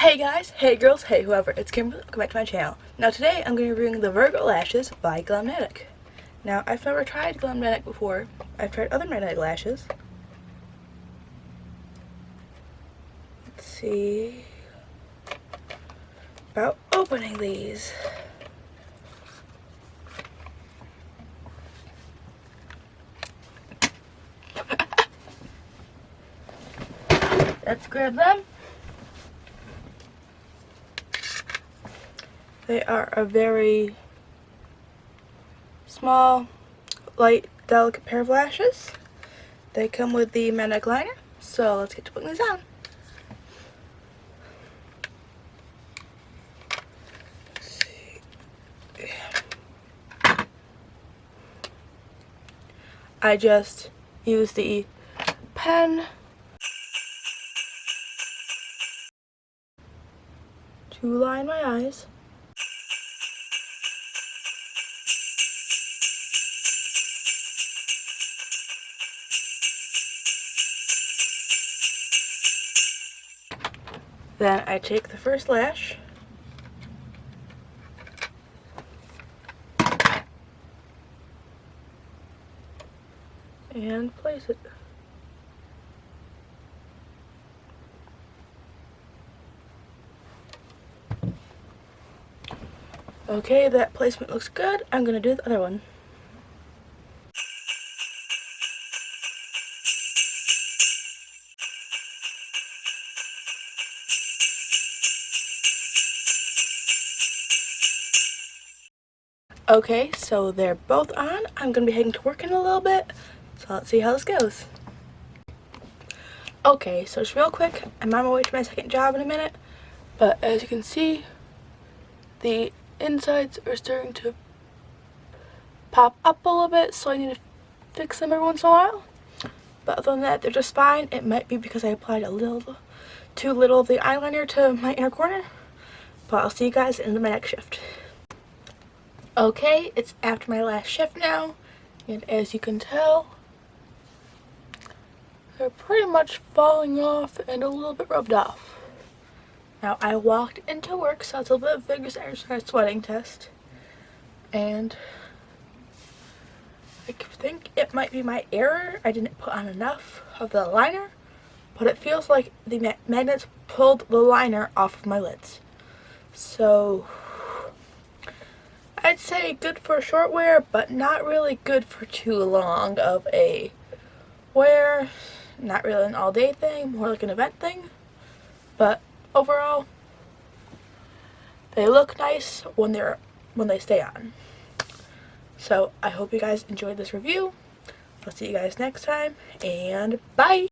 Hey guys, hey girls, hey whoever, it's Kimberly, welcome back to my channel. Now today I'm going to be reviewing the Virgo lashes by Glamnetic. Now I've never tried Glamnetic before. I've tried other magnetic lashes. Let's see about opening these. Let's grab them. They are a very small, light, delicate pair of lashes. They come with the magnetic liner, so let's get to putting these on. Let's see. I just use the pen to line my eyes. Then I take the first lash and place it. Okay, that placement looks good. I'm gonna do the other one. Okay, so they're both on. I'm going to be heading to work in a little bit, so let's see how this goes. Okay, so just real quick, I'm on my way to my second job in a minute, but as you can see, the insides are starting to pop up a little bit, so I need to fix them every once in a while. But other than that, they're just fine. It might be because I applied a little too little of the eyeliner to my inner corner, but I'll see you guys in my next shift. Okay, it's after my last shift now, and as you can tell, they're pretty much falling off and a little bit rubbed off. Now, I walked into work, so it's a little bit of vigorous exercise sweating test, and I think it might be my error. I didn't put on enough of the liner, but it feels like the magnets pulled the liner off of my lids. So I'd say good for a short wear, but not really good for too long of a wear. Not really an all-day thing, more like an event thing. But overall, they look nice when they stay on. So I hope you guys enjoyed this review. I'll see you guys next time, and bye!